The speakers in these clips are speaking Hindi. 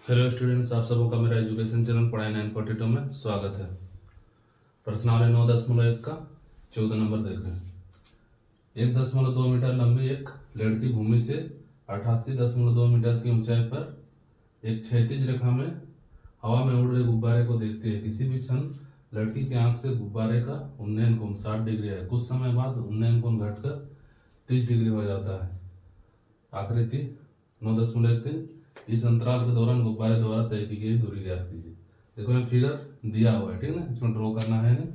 हेलो स्टूडेंट्स, आप सबों का मेरा एजुकेशन चैनल पढ़ाई 942 में स्वागत है। प्रश्नावली 9.1 का 14 नंबर देखें। 1.2 मीटर लंबी एक लड़की भूमि से 88.2 मीटर की ऊंचाई पर एक क्षैतिज रेखा में हवा में उड़ रहे गुब्बारे को देखती है। किसी भी क्षण लड़की की आंख से गुब्बारे का उन्नयन कोण 60 डिग्री है। कुछ समय बाद उन्नयन कोण घटकर 30 डिग्री हो जाता है। आकृति 9.3। इस अंतराल के दौरान गुब्बारे द्वारा तय की गई दूरी ज्ञात कीजिए। देखो यहाँ फिगर दिया हुआ है, ठीक है ना। इसमें ड्रॉ करना है ना,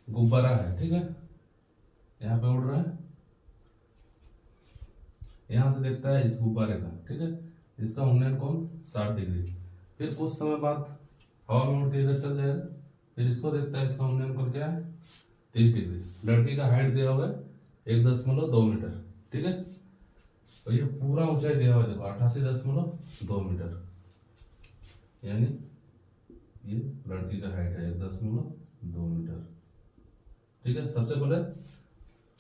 गुब्बारा है, ठीक है, यहाँ पे उड़ रहा है, यहाँ से देखता है इस गुब्बारे का, ठीक है। इसका उन्नयन कोण 60 डिग्री। फिर कुछ समय बाद हवा में उड़ के इधर चल जाएगा। फिर इसको देखता है, इसका उन्नयन कोण क्या है, 30 डिग्री। लड़की का हाइट दिया हुआ है 1.2 मीटर, ठीक है। और ये पूरा ऊंचाई दिया हुआ है, देखो 88.2 मीटर, यानी ये लड़की का हाइट है 1.2 मीटर, ठीक है। सबसे पहले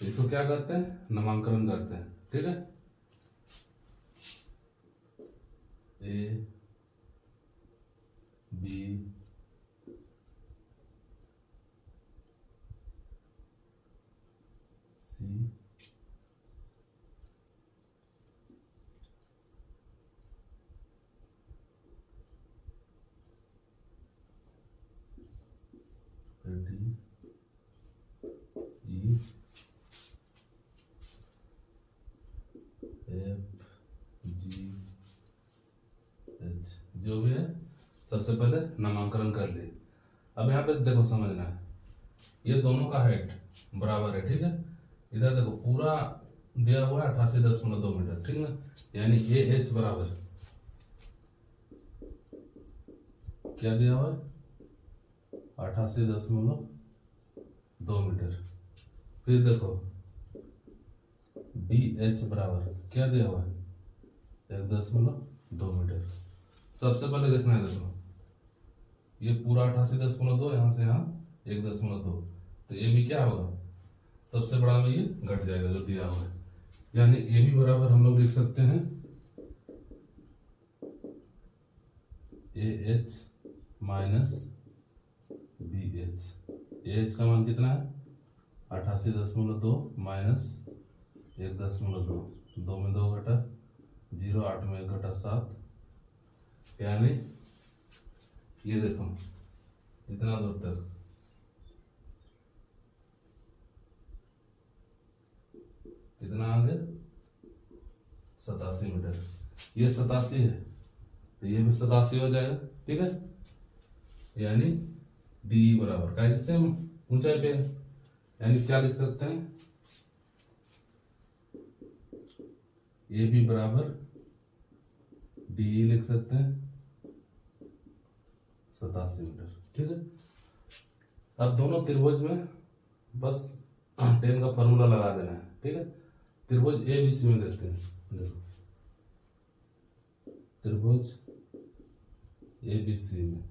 इसको क्या करते हैं, नामांकन करते हैं, ठीक है। A B C D E F G H, जो भी है सबसे पहले नामांकन कर लिए। अब यहाँ पे देखो समझना है, ये दोनों का हाइट बराबर है, ठीक है। इधर देखो पूरा दिया हुआ है 88.2 मीटर, ठीक ना। यानी ए एच बराबर क्या दिया हुआ है, 88.2 मीटर। फिर देखो डी एच बराबर क्या दिया हुआ है, 1.2 मीटर। सबसे पहले देखना है, देखो ये पूरा 88.2, यहाँ से यहाँ 1.2, तो ए बी क्या होगा, सबसे बड़ा में ये घट जाएगा जो दिया हुआ है। यानी ए बी बराबर हम लोग लिख सकते हैं A H minus B H. A H का मान कितना है, 88.2 माइनस 1.2, 2 में 2 घटा 0, 8 में 1 घटा 7, यानी ये देखो इतना दूर तक कितना आ गया, 87 मीटर। ये 87 है तो ये भी 87 हो जाएगा, ठीक है। यानी डी बराबर का सेम ऊंचाई पे है, यानी क्या लिख सकते हैं, ए बी बराबर डी लिख सकते हैं 87 मीटर, ठीक है। अब दोनों त्रिभुज में बस टेन का फॉर्मूला लगा देना है, ठीक है। त्रिभुज ए बी सी में देखते हैं, देखो त्रिभुज ए बी सी में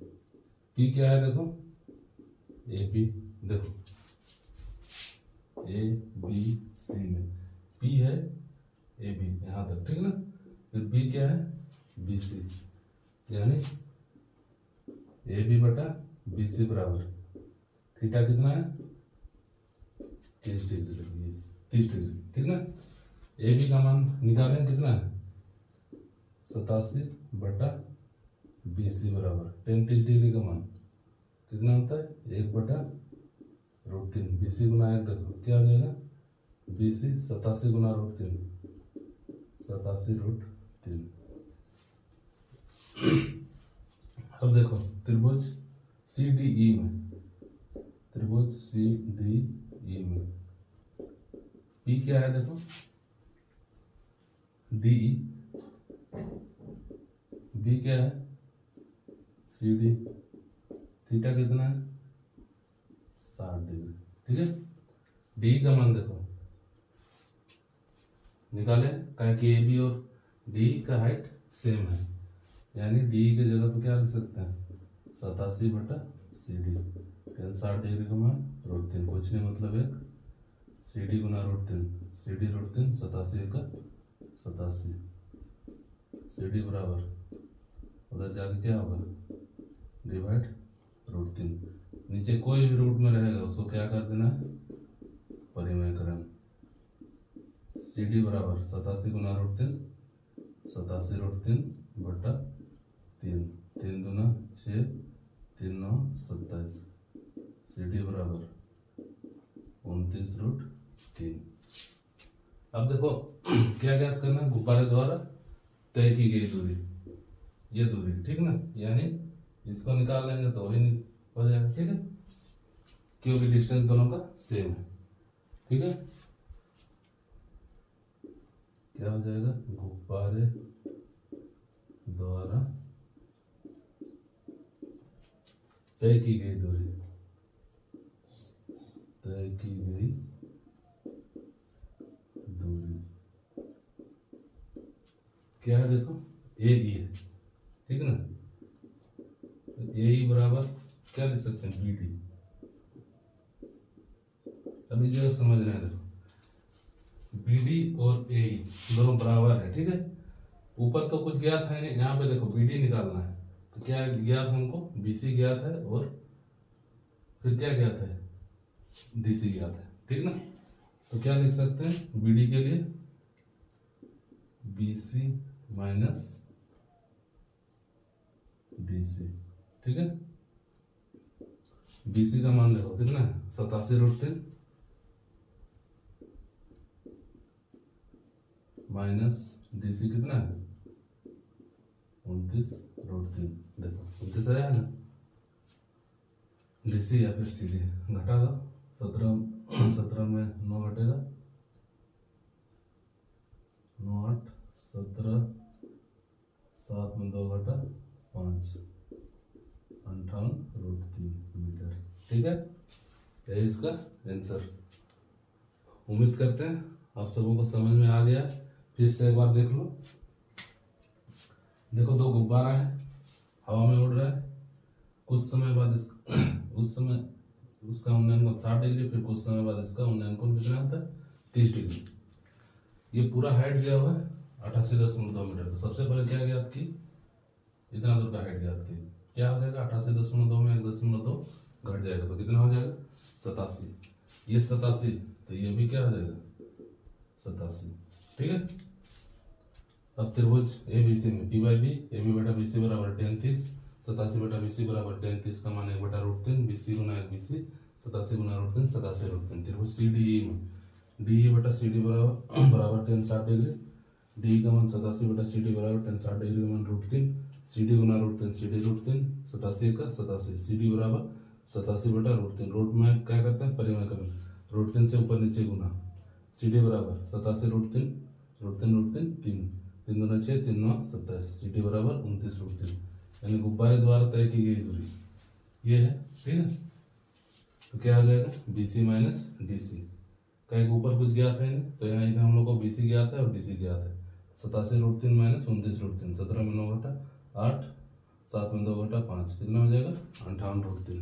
पी क्या है, देखो ए बी, देखो ए बी सी में पी है ए बी यहां तक, ठीक है ना। फिर बी क्या है, बी सी, यानी ए बी बटा बी सी बराबर थीटा कितना है, 30 डिग्री, 30 डिग्री, ठीक ना। ए बी का मान निकालें कितना है, 87 बटा बी सी बराबर 35 डिग्री का मान कितना होता है, 1/√3। बी सी गुना 1, देखो क्या हो जाएगा, बी सी 87 गुना √3, 87√3। अब देखो त्रिभुज सी डी ई में, त्रिभुज सी डी ई में पी क्या है, देखो डी ई, बी क्या है सी डी, थीटा कितना है 60 डिग्री, ठीक है। डी का मान देखो निकाले, कहें कि ए बी और डी का हाइट सेम है, यानी डी की जगह पे क्या लिख सकते हैं, 87 बटा सी डी, 60 डिग्री का मान √3, कुछ नहीं मतलब एक सी डी गुना √3, सी डी √3, 87 का 87, सी डी बराबर उधर जाके क्या होगा, डिवाइड √3। नीचे कोई भी रूट में रहेगा उसको क्या कर देना है, परिमेयकरण। CD बराबर 87 गुना √3, 87 √3 बटा 3, 3 दूना 6, 3 9 27। CD बराबर 29√3। अब देखो क्या ज्ञात करना है, गुब्बारे द्वारा तय की गई दूरी, ये दूरी, ठीक ना, यानी इसको निकाल लेंगे तो वही हो जाएगा, ठीक है, क्योंकि डिस्टेंस दोनों का सेम है, ठीक है। क्या हो जाएगा, गुब्बारे द्वारा तय की गई दूरी, तय की गई दूरी क्या है, देखो AE है, ठीक ना, तो AE बराबर क्या लिख सकते हैं, BD। अभी जो समझना है, देखो BD और AE दोनों बराबर है, ठीक है। ऊपर तो कुछ ज्ञात है नहीं, यहाँ पे देखो BD निकालना है, तो क्या ज्ञात हमको, BC ज्ञात है और फिर क्या ज्ञात है, DC ज्ञात है, ठीक ना। तो क्या लिख सकते हैं, BD के लिए BC माइनस DC, ठीक है। BC का मान देखो कितना है, 87√3 माइनस DC कितना है, 29√3। देखो 29 आया ना, DC या फिर CD घटा दो, 17 में 9 घटेगा, 9 8 17, 7 में 2 घटा 5, 58√3 मीटर, ठीक है। यही इसका आंसर। उम्मीद करते हैं आप सबों को समझ में आ गया। फिर से एक बार देख लो, देखो दो गुब्बारा है, हवा में उड़ रहा है, कुछ समय बाद उस समय उसका उन्नयन कोण 60 डिग्री, फिर कुछ समय बाद इसका उन्नयन कोण कितना होता है, 30 डिग्री। ये पूरा हाइट दिया हुआ है 88.2 मीटर। तो सबसे पहले क्या ज्ञात की, इतना दूर का हाइट ज्ञात की, क्या हो जाएगा 88.2 में 1.2 घट जाएगा तो कितना हो जाएगा, 87। ये 87, तो ये भी क्या हो जाएगा, 87, ठीक है। अब त्रिभुज ABC में P/B, AB बटा BC बराबर tan 30, 87 बटा BC बराबर tan 30 का मान 1 बटा √3, BC गुना 1 BC, 87 गुना √3, 87√3। त्रिभुज CDE में DE बटा CD बराबर tan 60 डिग्री, DE का मान 87 बटा CD बराबर tan 60 डिग्री का मान √3, CD गुना √3, CD √3, 87 का 87, CD बराबर 87 बटा √3। रूट में क्या करते हैं, परिमेयकरण, √3 से ऊपर नीचे गुना, CD बराबर 87 √3, √3 3, 3 दूना 6, 3 9 27, CD बराबर 29√3। यानी गुब्बारे द्वारा तय की गई दूरी ये है, ठीक है। तो क्या हो जाएगा, BC माइनस DC। कहीं ऊपर कुछ ज्ञात है नहीं, तो यहाँ इधर हम लोग को BC ज्ञात है और DC ज्ञात है। 87√3 माइनस 29√3, 17 में 9 घटा 8, 7 में 2 घटा 5, कितना हो जाएगा, 58√3।